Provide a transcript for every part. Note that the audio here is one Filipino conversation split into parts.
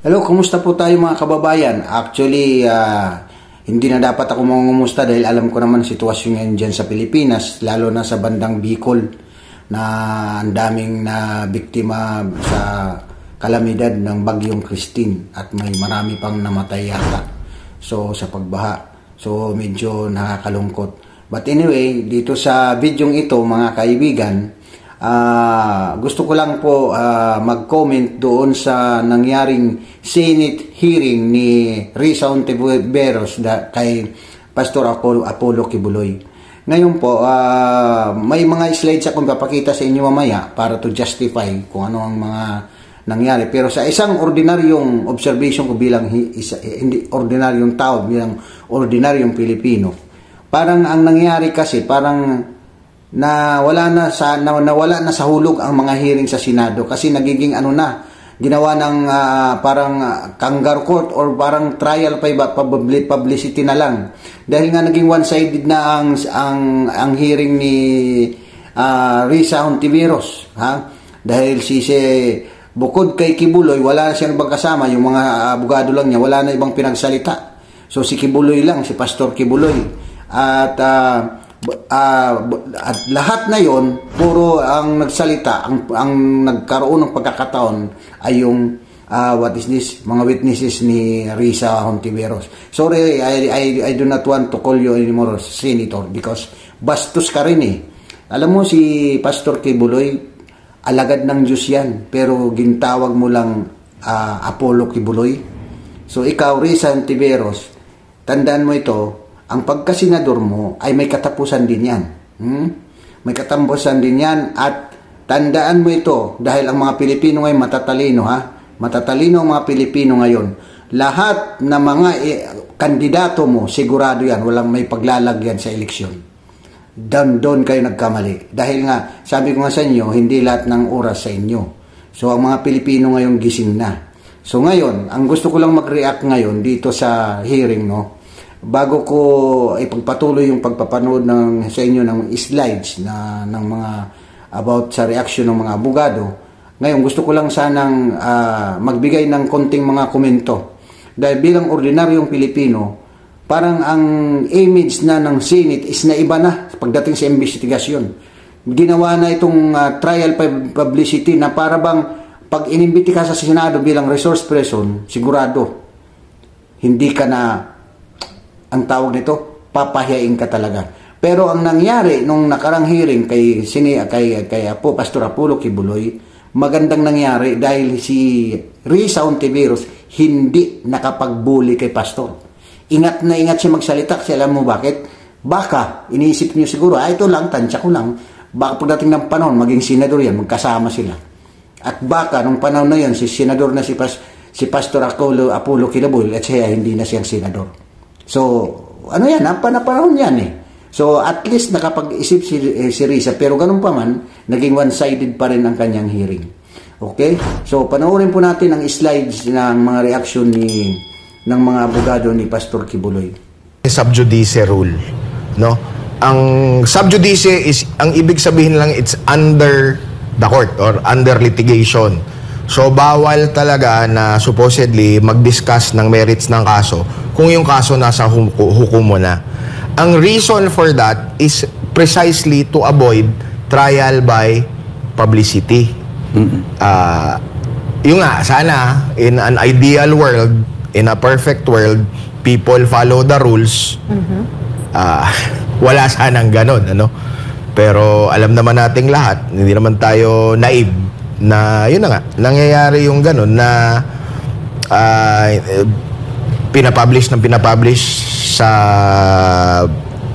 Hello, kumusta po tayo mga kababayan? Actually, hindi na dapat ako mangungumusta dahil alam ko naman sitwasyon ngayon dyan sa Pilipinas, lalo na sa bandang Bicol na ang daming na biktima sa kalamidad ng Bagyong Christine at may marami pang namatay yata sa pagbaha. So medyo nakakalungkot. But anyway, dito sa video ito mga kaibigan, gusto ko lang po mag-comment doon sa nangyaring Senate hearing ni Risa Hontiveros kay Pastor Apollo Kibuloy. Ngayon po, may mga slides akong papakita sa inyo mamaya para to justify kung ano ang mga nangyari. Pero sa isang ordinaryong observation ko bilang hindi ordinaryong tao, bilang ordinaryong Pilipino, parang ang nangyari kasi parang nawala na sa hulog ang mga hearing sa Senado kasi nagiging ginawa ng parang kangaroo court or parang trial publicity na lang dahil nga naging one-sided na ang hearing ni Risa Hontiveros, dahil bukod kay Kibuloy wala na siyang ibang kasama, yung mga abogado lang niya, wala na ibang pinagsalita. So si Kibuloy lang, si Pastor Kibuloy, at lahat na yon puro ang nagsalita, ang nagkaroon ng pagkakataon ay yung mga witnesses ni Risa Hontiveros. Sorry, I do not want to call you anymore senator because bastos ka rin eh. Alam mo si Pastor Kibuloy, alagad ng Diyos yan, pero gintawag mo lang Apollo Kibuloy. So ikaw, Risa Hontiveros, tandaan mo ito, ang pagkasenador mo ay may katapusan din yan. May katapusan din yan at tandaan mo ito dahil ang mga Pilipino ngayon matatalino, matatalino ang mga Pilipino ngayon. Lahat na mga kandidato mo, sigurado yan, walang may paglalagyan sa eleksyon. Doon kayo nagkamali. Dahil nga, sabi ko nga sa inyo, hindi lahat ng oras sa inyo. So ang mga Pilipino ngayon gising na. So ngayon, ang gusto ko lang mag-react ngayon dito sa hearing, bago ko ipagpatuloy yung pagpapanood sa inyo ng slides ng mga about sa reaction ng mga abogado, ngayon gusto ko lang sanang magbigay ng konting mga komento. Dahil bilang ordinaryong Pilipino, parang ang image na ng Senate is naiba na pagdating sa investigasyon. Ginawa na itong trial publicity na para bang pag inimbiti ka sa Senado bilang resource person, sigurado hindi ka na, ang tawag nito, papahiyain ka talaga. Pero ang nangyari nung nakarang hearing kay Pastor Apollo Kibuloy, magandang nangyari dahil si Risa Hontiveros hindi nakapagbuli kay Pastor. Ingat na ingat siya magsalita kasi alam mo bakit? Baka iniisip niyo siguro, ito lang, tansya ko lang, baka pagdating ng panahon maging senador yan, magkasama sila. At baka nung panahon na yan si senador na si Pastor Apollo Kibuloy at siya hindi na siyang senador. So, panahon yan eh. So, at least nakapag-isip si Risa, pero ganun pa man, naging one-sided pa rin ang kanyang hearing. Okay? So, panoorin po natin ang slides ng mga reaction ng mga abogado ni Pastor Kibuloy. Sub judice rule, no? Ang sub judice is, ang ibig sabihin lang, it's under the court or under litigation. So, bawal talaga na supposedly mag-discuss ng merits ng kaso kung yung kaso nasa hukom mo na. Ang reason for that is precisely to avoid trial by publicity. Yung nga, sana, in an ideal world, in a perfect world, people follow the rules. Wala sanang ganon, Pero alam naman nating lahat, hindi naman tayo naive, na yun na nga, nangyayari yung ganun na pinapublish sa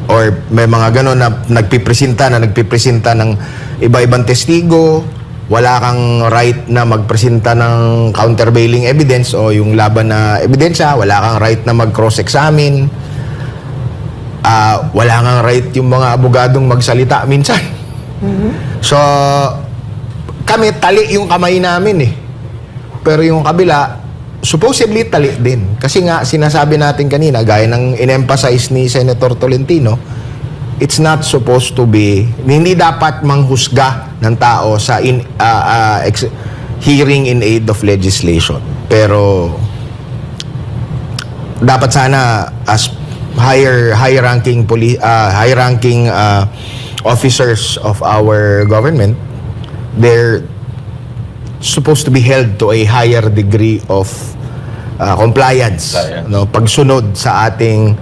or may mga ganun na nagpipresenta ng iba-ibang testigo, wala kang right na magpresenta ng countervailing evidence o yung laban na ebidensya, wala kang right na mag-cross-examine, wala kang right yung mga abogadong magsalita minsan. So kami, tali yung kamay namin eh. Pero yung kabila, supposedly tali din. Kasi nga, sinasabi natin kanina, gaya ng in-emphasize ni Senator Tolentino, it's not supposed to be, hindi dapat manghusga ng tao sa hearing in aid of legislation. Pero dapat sana as high ranking officers of our government, they're supposed to be held to a higher degree of compliance, no, pagsunod sa ating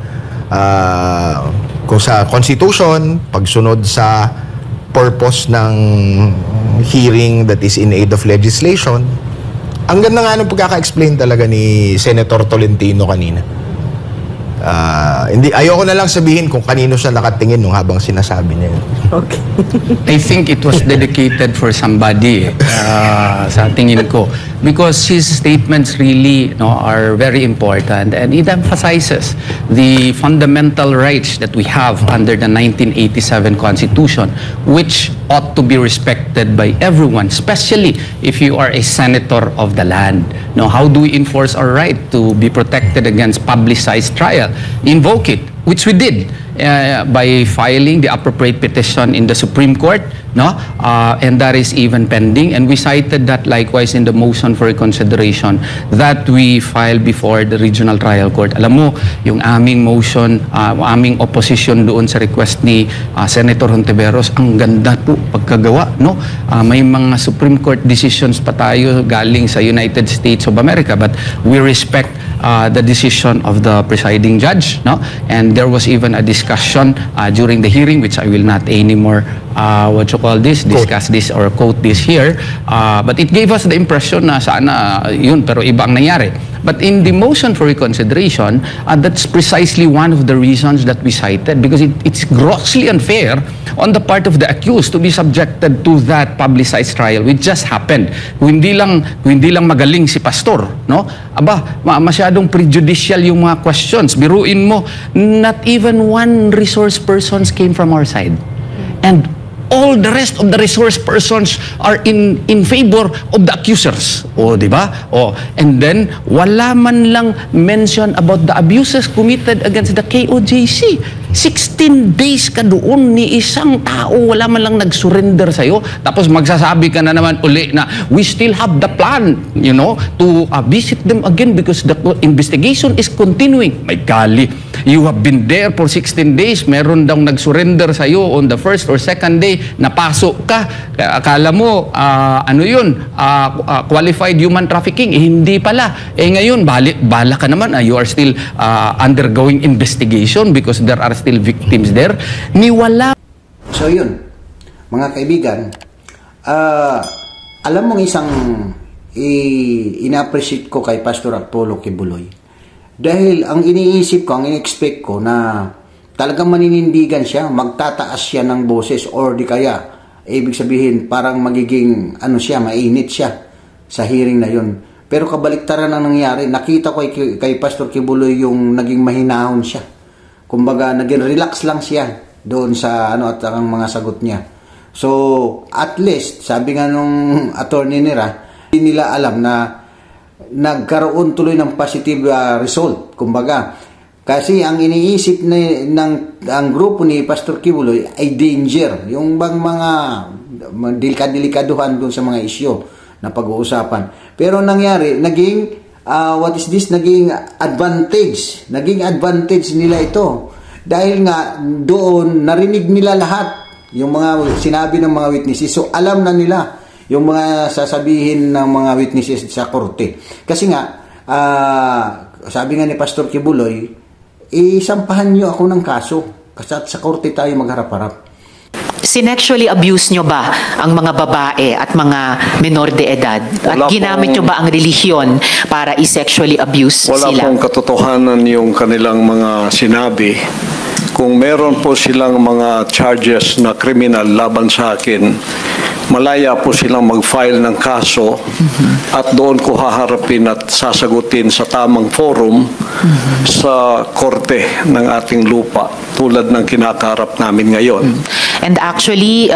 kung sa constitution, pagsunod sa purpose ng hearing that is in aid of legislation. Ang ganda nga nung pagkaka-explain talaga ni Senator Tolentino kanina. Ayoko na lang sabihin kung kanino siya nakatingin nung habang sinasabi niya yun. Okay. I think it was dedicated for somebody, sa tingin ko, because his statements really, are very important, and it emphasizes the fundamental rights that we have under the 1987 Constitution, which ought to be respected by everyone, especially if you are a senator of the land. Now, how do we enforce our right to be protected against publicized trial? Invoke it, which we did by filing the appropriate petition in the Supreme Court, and that is even pending, and we cited that likewise in the motion for reconsideration that we filed before the Regional Trial Court. Alam mo, yung aming motion, aming opposition doon sa request ni Senator Hontiveros, ang ganda po pagkagawa, may mga Supreme Court decisions pa tayo galing sa United States of America, but we respect the decision of the presiding judge, and there was even a discussion during the hearing, which I will not anymore discuss this or quote this here, but it gave us the impression na sana yun, pero iba ang nangyari. But in the motion for reconsideration, that's precisely one of the reasons that we cited, because it's grossly unfair on the part of the accused to be subjected to that publicized trial which just happened. Hindi lang magaling si pastor, masyadong prejudicial yung mga questions. Biruin mo, not even one resource persons came from our side, and all the rest of the resource persons are in favor of the accusers. Di ba? And then wala man lang mention about the abuses committed against the KOJC. 16 days ka doon ni isang tao, wala man lang nag-surrender sa'yo, tapos magsasabi ka na naman uli na we still have the plan, to visit them again because the investigation is continuing. My golly, you have been there for 16 days, meron daw nag-surrender sa'yo on the first or second day, napasok ka, akala mo, qualified human trafficking, hindi pala. Ngayon, bala ka naman, you are still undergoing investigation because there are still victims there. Niwala. So yun, mga kaibigan, alam mong isang ina-appreciate ko kay Pastor Apollo Kibuloy. Dahil ang iniisip ko, ang in-expect ko na talagang maninindigan siya, magtataas siya ng boses, or di kaya, ibig sabihin, parang magiging, mainit siya sa hearing na yun. Pero kabaliktaran ang nangyari, nakita ko kay Pastor Kibuloy yung naging mahinahon siya. Kumbaga, naging relax lang siya doon sa at ang mga sagot niya. So, at least, sabi nga nung attorney nila, hindi nila alam na nagkaroon tuloy ng positive result. Kumbaga, kasi ang iniisip ng grupo ni Pastor Kibuloy ay danger. Yung bang mga delikaduhan doon sa mga isyu na pag-uusapan. Pero nangyari, naging naging advantage. Naging advantage nila ito. Dahil nga doon, narinig nila lahat yung mga sinabi ng mga witnesses. So, alam na nila yung mga sasabihin ng mga witnesses sa korte. Kasi nga, sabi nga ni Pastor Kibuloy, isampahan nyo ako ng kaso. Kasi sa korte tayo magharap-harap. Sinexually abuse nyo ba ang mga babae at mga menor de edad? At ginamit nyo ba ang relihiyon para i-sexually abuse sila? Wala pong katotohanan yung kanilang mga sinabi. Kung meron po silang mga charges na kriminal laban sa akin, malaya po silang mag-file ng kaso at doon ko haharapin at sasagutin sa tamang forum sa korte ng ating lupa tulad ng kinakaharap namin ngayon. And actually,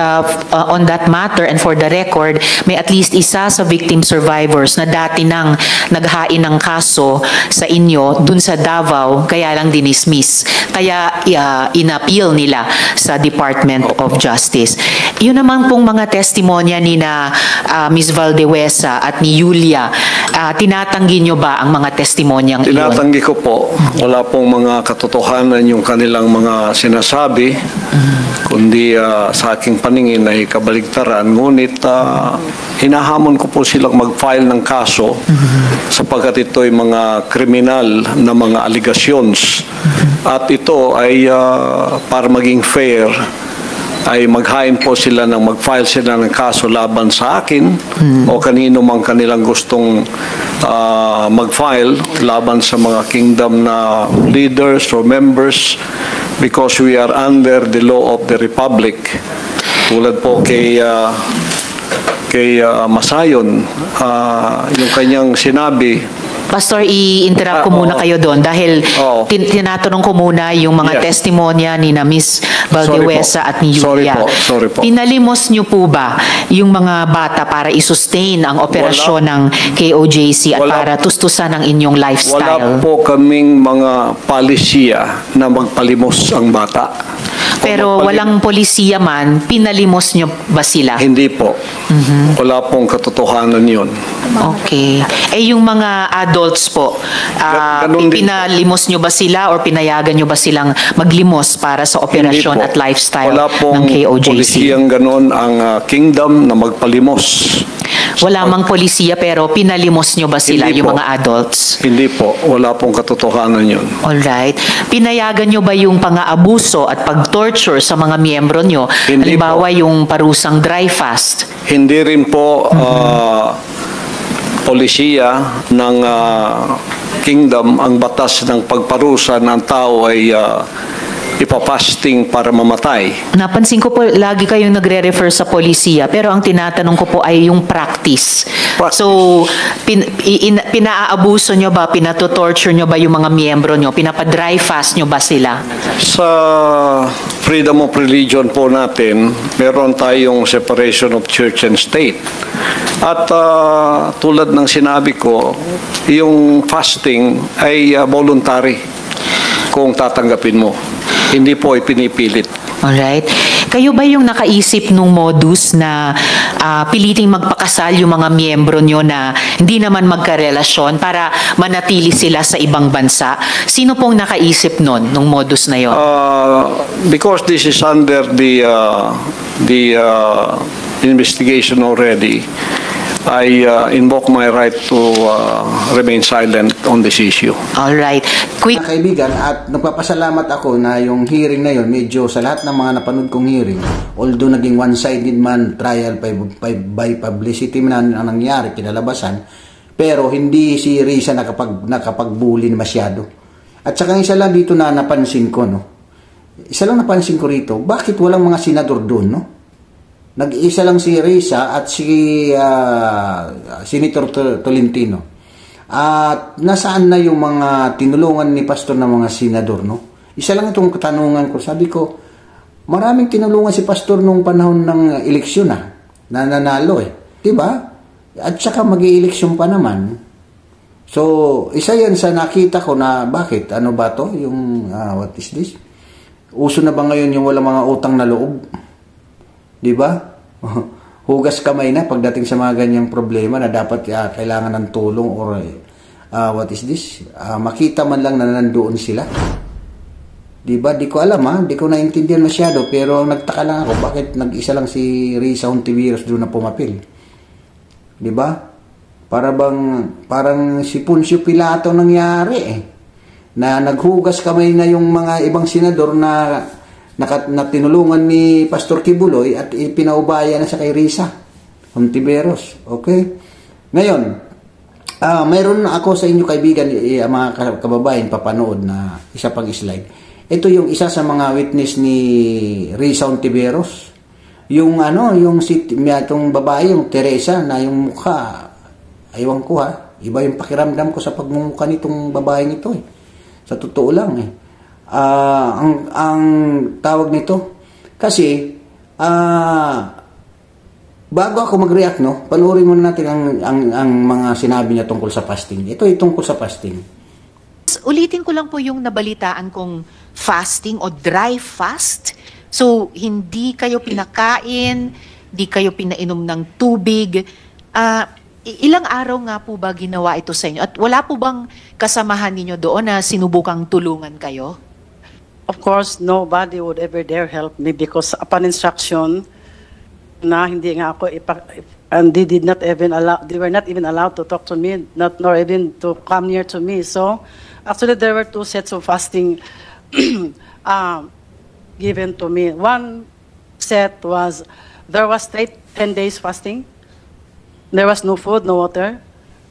on that matter and for the record, may at least isa sa victim survivors na dati nang naghain ng kaso sa inyo dun sa Davao, kaya lang dinismiss. Kaya inappeal nila sa Department of Justice. Yun naman pong mga testimonya ni na Ms. Valdewesa at ni Julia, tinatanggi nyo ba ang mga testimonyang iyon? Tinatanggi ko po. Wala pong mga katotohanan yung kanilang mga sinasabi, kundi sa aking paningin ay kabaligtaran. Ngunit hinahamon ko po silang mag-file ng kaso sapagkat ito ay mga kriminal na mga allegations. At ito ay para maging fair, ay maghain po sila ng mag-file sila ng kaso laban sa akin o kanino mang kanilang gustong mag-file laban sa mga kingdom na leaders or members, because we are under the law of the Republic. Tulad po kay Masayon, yung kanyang sinabi. Pastor, i-interrupt ko muna kayo doon dahil tinatanong ko muna yung mga testimonya ni na Ms. Valdewesa at ni Julia. Sorry po. Pinalimos niyo po ba yung mga bata para i-sustain ang operasyon ng KOJC at para tustusan ang inyong lifestyle? Wala po kaming mga palisiya na magpalimos ang bata. Pero walang polisiya man, pinalimos niyo ba sila? Hindi po. Wala pong katotohanan yun. Okay. Yung mga adults po, pinalimos nyo ba sila or pinayagan nyo ba silang maglimos para sa operasyon at lifestyle ng KOJC? Wala pong polisiyang ganon ang kingdom na magpalimos. Wala mang polisiya pero pinalimos nyo ba sila, Hindi yung po. mga adults? Hindi po. Wala pong katotohanan yun. Alright. Pinayagan nyo ba yung pang-aabuso at pag-torture sa mga miyembro nyo? Hindi Halimbawa yung parusang dry fast? Hindi rin po polisiya ng kingdom ang batas ng pagparusa ng tao ay ipapasting para mamatay. Napansin ko po, lagi kayong nagre-refer sa polisiya, pero ang tinatanong ko po ay yung practice. So, pinaabuso nyo ba, pinatotorture nyo ba yung mga miyembro nyo? Pinapa-dry fast nyo ba sila? Sa freedom of religion po natin, meron tayong separation of church and state. At tulad ng sinabi ko, yung fasting ay voluntary kung tatanggapin mo. Hindi po ipinipilit. Alright. Kayo ba yung nakaisip nung modus na piliting magpakasal yung mga miyembro nyo na hindi naman magkarelasyon para manatili sila sa ibang bansa? Sino pong nakaisip nun, nung modus na yon? Because this is under the investigation already, I invoke my right to remain silent on this issue. Alright. Quick. Mga kaibigan, at nagpapasalamat ako na yung hearing na yun, medyo sa lahat ng mga napanood kong hearing, although naging one-sided man, trial by publicity man ang nangyari, kinalabasan, pero hindi si Risa nakapagbuli masyado. At saka isa lang dito na napansin ko, no? Isa lang napansin ko rito, bakit walang mga senador doon, no? Nag-iisa lang si Risa at si Senator Tolentino. At nasaan na yung mga tinulungan ni Pastor ng mga senador, no? Isa lang itong katanungan ko. Sabi ko, maraming tinulungan si Pastor nung panahon ng eleksyon na nanalo Diba? At saka mag-i-eleksyon pa naman. So, isa yan sa nakita ko na bakit? Ano ba to? Yung, what is this? Uso na ba ngayon yung walang mga utang na loob? Diba? Hugas kamay na pagdating sa mga ganyang problema na dapat kailangan ng tulong or what is this? Makita man lang na nandoon sila. Diba? Di ko alam di ko naintindihan masyado, pero nagtaka lang ako bakit nag-isa lang si Risa Hontiveros doon na pumapil. Diba? Parang si Poncio Pilato nangyari na naghugas kamay na yung mga ibang senador na tinulungan ni Pastor Kibuloy at ipinaubaya na sa kay Risa Hontiveros. Okay? Ngayon, mayroon ako sa inyo kaibigan, mga kababayan, papanood na isa pang slide. Ito yung isa sa mga witness ni Risa Hontiveros. Yung itong babae, yung Teresa, na yung mukha, aywan ko iba yung pakiramdam ko sa pagmumukha nitong babaeng ito Sa totoo lang ang tawag nito. Kasi Bago ako mag-react, no, panoorin muna natin ang mga sinabi niya tungkol sa fasting. Ito ay tungkol sa fasting. Ulitin ko lang po yung nabalitaan kong fasting o dry fast. So, hindi kayo pinakain, hindi kayo pinainom ng tubig. Ilang araw nga po ba ginawa ito sa inyo? At wala po bang kasamahan ninyo doon na sinubukang tulungan kayo? Of course, nobody would ever dare help me because upon instruction na hindi nga ako and they were not even allowed to talk to me, nor even to come near to me. So, actually, there were 2 sets of fasting given to me. One set was, there was straight 10 days fasting. There was no food, no water.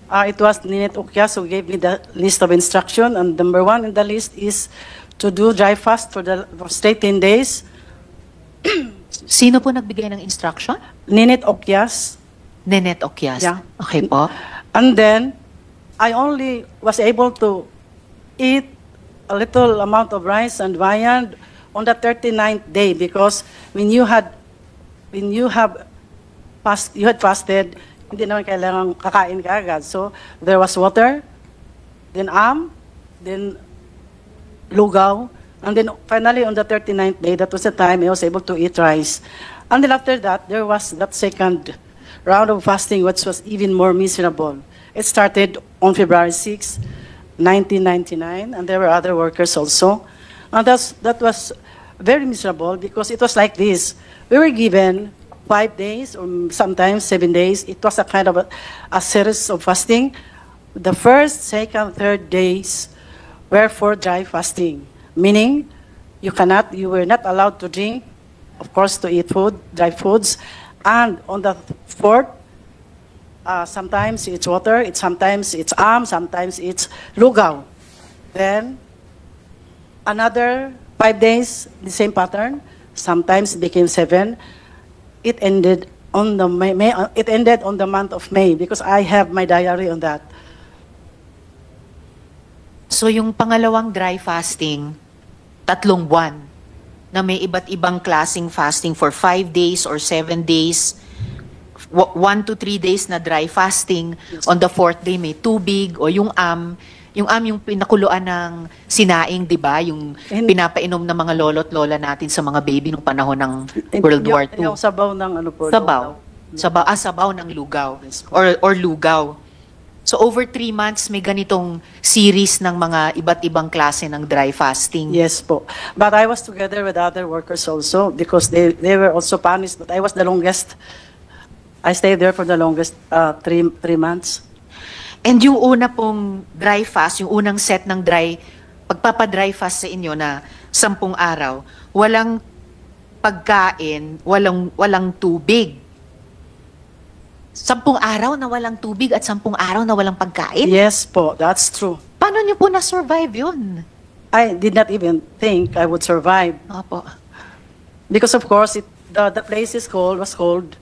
It was Ninit Ukyas who gave me the list of instruction, and number 1 in the list is to do dry fast for straight 10 days. Sino po nagbigay ng instruction? Ninit Okyas. Nenet Okyas. Yeah. Okay po. And then, I only was able to eat a little amount of rice and viand on the 39th day because when you had fasted, hindi naman kailangan kakain ka agad. So, there was water, then then lugaw, and then finally on the 39th day, that was the time I was able to eat rice. And then after that, there was that second round of fasting, which was even more miserable. It started on February 6, 1999, and there were other workers also. And that was very miserable because it was like this. We were given 5 days or sometimes 7 days. It was a kind of a series of fasting. The first, second, third days were for dry fasting, meaning you were not allowed to drink, of course, to eat food, dry foods. And on the fourth, sometimes it's water, sometimes it's sometimes it's lugaw. Then another 5 days, the same pattern. Sometimes it became 7. It ended on the it ended on the month of May because I have my diary on that. So yung pangalawang dry fasting, 3 buwan, na may iba't ibang klaseng fasting for 5 days or 7 days, 1 to 3 days na dry fasting, on the 4th day may tubig o yung yung pinakuluan ng sinaing, di ba? Yung pinapainom ng mga lolo't lola natin sa mga baby nung panahon ng World War II. Yung sabaw ng ano po? Sabaw ng lugaw or lugaw. So over 3 months, may ganitong series ng mga iba't ibang klase ng dry fasting. Yes po. But I was together with other workers also because they were also punished. But I was the longest. I stayed there for the longest 3 months. And yung una pong dry fast, yung unang set ng pagpapadry fast sa inyo na 10 araw, walang pagkain, walang tubig. 10 araw na walang tubig at 10 araw na walang pagkain? Yes po, that's true. Paano niyo po na-survive yun? I did not even think I would survive. Opo. Because of course, the place was cold.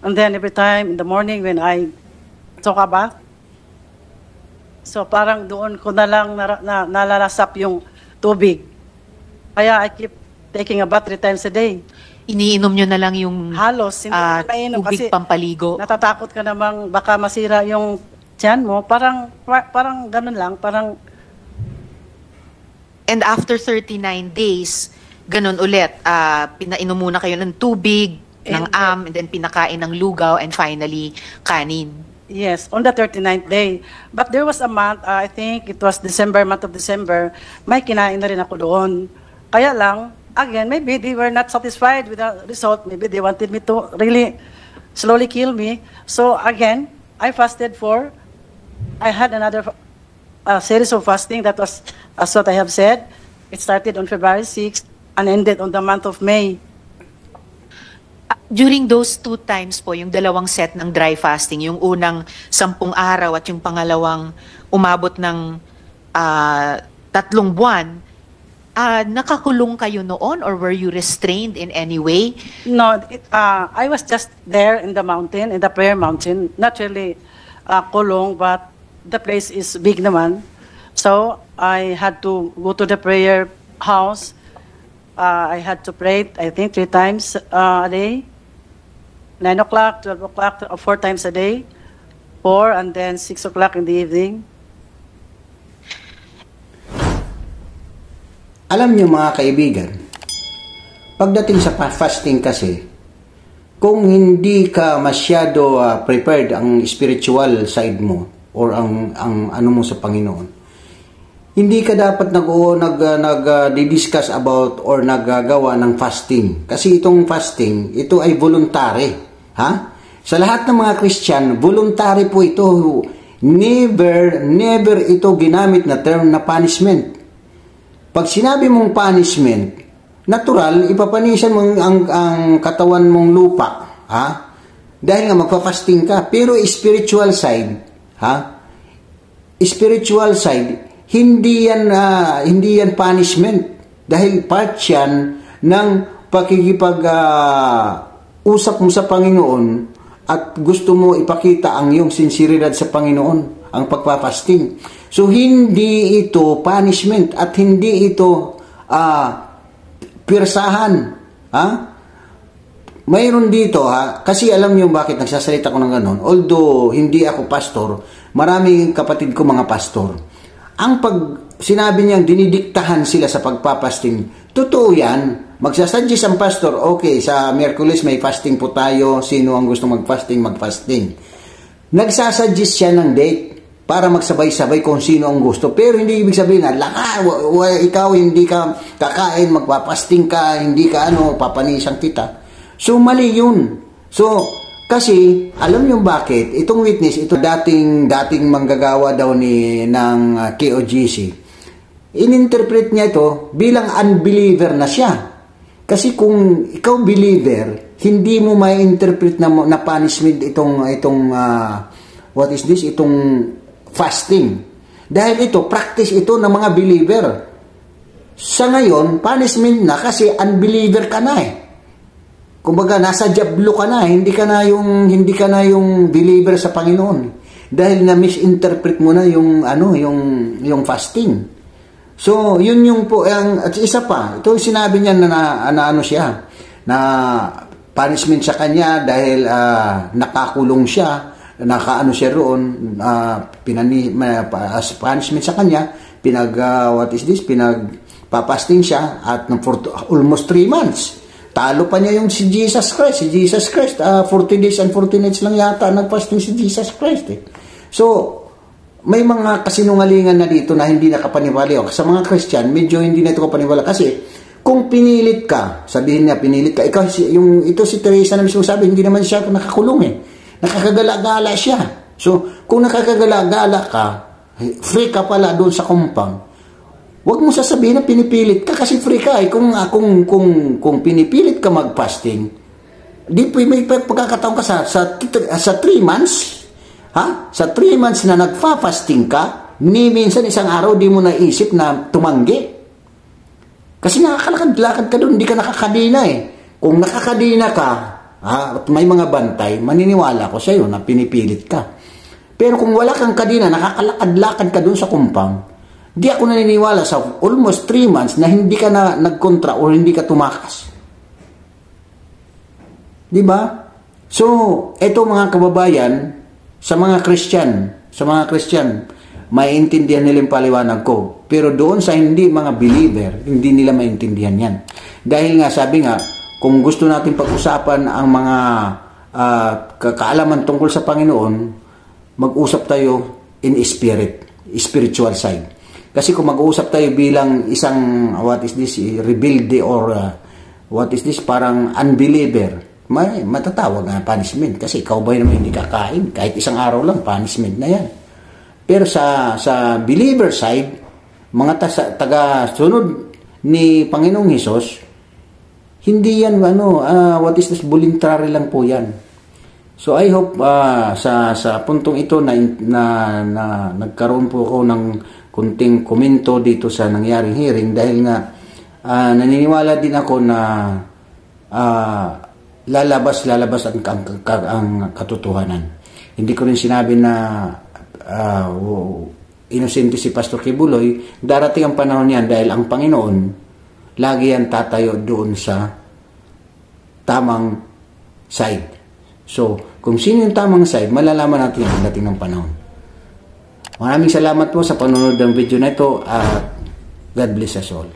And then every time in the morning when I took a bath, so parang doon ko na lang nalalasap yung tubig. Kaya I keep taking a bath 3 times a day. Iniinom nyo na lang yung halos, hindi mainom tubig kasi pampaligo. Natatakot ka namang baka masira yung tiyan mo. Parang ganun lang, parang... And after 39 days, ganun ulit, pinainom muna kayo ng tubig, ng and then pinakain ng lugaw, and finally, kanin. Yes, on the 39th day. But there was a month, I think it was month of December, may kinain na rin ako doon. Kaya lang, again, maybe they were not satisfied with the result. Maybe they wanted me to really slowly kill me. So again, I had another series of fasting that was, as what I have said, it started on February 6th and ended on the month of May. During those 2 times po, yung dalawang set ng dry fasting, yung unang 10 araw at yung pangalawang umabot ng 3 buwan, nakakulong kayo noon or were you restrained in any way? No, I was just there in the mountain, in the prayer mountain. Not really kulong, but the place is big naman. So I had to go to the prayer house I had to pray, I think, 3 times a day. 9 o'clock, 12 o'clock, 4 times a day. 4 and then 6 o'clock in the evening. Alam niyo mga kaibigan, pagdating sa fasting kasi, kung hindi ka masyado prepared ang spiritual side mo or ang ano mo sa Panginoon, hindi ka dapat nag-discuss about or naggagawa ng fasting. Kasi itong fasting, ito ay voluntary. Ha? Sa lahat ng mga Christian, voluntary po ito. Never ito ginamit na term na punishment. Pag sinabi mong punishment, natural, ipapanisan mo ang katawan mong lupa. Ha? Dahil nga magpa-fasting ka. Pero spiritual side, ha? Spiritual side, hindi yan punishment dahil part yan ng pakikipag-usap mo sa Panginoon at gusto mo ipakita ang iyong sinseridad sa Panginoon, ang pagpapasting. So hindi ito punishment at hindi ito pirsahan. Ha? Mayroon dito kasi alam niyo bakit nagsasalita ko ng ganon. Although hindi ako pastor, maraming kapatid ko mga pastor. Ang pag sinabi niyang dinidiktahan sila sa pagpapasting, totoo yan. Magsasuggest ang pastor, okay, sa Miyerkules may fasting po tayo, sino ang gusto magfasting, magfasting. Nagsasuggest siya ng date para magsabay-sabay kung sino ang gusto. Pero hindi ibig sabihin na, ikaw hindi ka kakain, magpapasting ka, hindi ka papanisan kita. So mali yun. So, kasi, alam niyo bakit? Itong witness, ito dating manggagawa daw ng KOGC. Ininterpret niya ito bilang unbeliever na siya. Kasi kung ikaw believer, hindi mo ma-interpret na punishment itong what is this? Itong fasting. Dahil ito, practice ito ng mga believer. Sa ngayon, punishment na kasi unbeliever ka na eh. Kumbaga nasa diablo ka na, hindi ka na yung believer sa Panginoon dahil na misinterpret mo na yung fasting. So, yun yung po at isa pa, ito sinabi niya na punishment sa kanya dahil nakakulong siya, siya roon, as punishment sa kanya, pinagpapasting siya at for almost 3 months. Talo pa niya yung si Jesus Christ. 40 days and 40 nights lang yata nagfasting si Jesus Christ. So, may mga kasinungalingan na dito na hindi nakapaniwala. Sa mga Christian, medyo hindi na ito kapaniwala. Kasi, kung pinilit ka, sabihin niya, pinilit ka, ito si Teresa na mismo sabi, hindi naman siya nakakulong eh. Nakakagala-gala siya. So, kung nakakagala-gala ka, free ka pala doon sa compound. Huwag mo sasabihin na pinipilit ka kasi free ka eh. Kung pinipilit ka mag-fasting, di may pagkakataon ka sa 3 months, ha? Sa 3 months na nagfa-fasting ka, ni minsan isang araw di mo naisip na tumanggi. Kasi nakakalakad-lakad ka doon, hindi ka nakakadina eh. Kung nakakadina ka, at may mga bantay, maniniwala ko sa iyo na pinipilit ka. Pero kung wala kang kadina, nakakalakad-lakad ka doon sa compound, di ako naniniwala sa almost 3 months na hindi ka na nagkontra o hindi ka tumakas. Di ba? So, eto mga kababayan, sa mga Christian, maiintindihan nila yung paliwanag ko. Pero doon sa hindi mga believer, hindi nila maintindihan yan. Dahil nga, sabi nga, kung gusto natin pag-usapan ang mga kaalaman tungkol sa Panginoon, mag-usap tayo in spiritual side. Kasi kung mag-uusap tayo bilang isang, rebelde or parang unbeliever, matatawag na punishment. Kasi ikaw ba naman hindi kakain? Kahit isang araw lang, punishment na yan. Pero sa believer side, mga taga-sunod ni Panginoong Hesus, hindi yan, voluntary lang po yan. So I hope sa puntong ito na nagkaroon po ako ng kunting komento dito sa nangyaring hearing dahil nga naniniwala din ako na lalabas ang katotohanan. Hindi ko rin sinabi na inosente si Pastor Kibuloy. Darating ang panahon yan dahil ang Panginoon lagi yan tatayo doon sa tamang side. So, kung sino yung tamang side, malalaman natin ang dating ng panahon. Maraming salamat po sa panonood ng video na ito at God bless us all.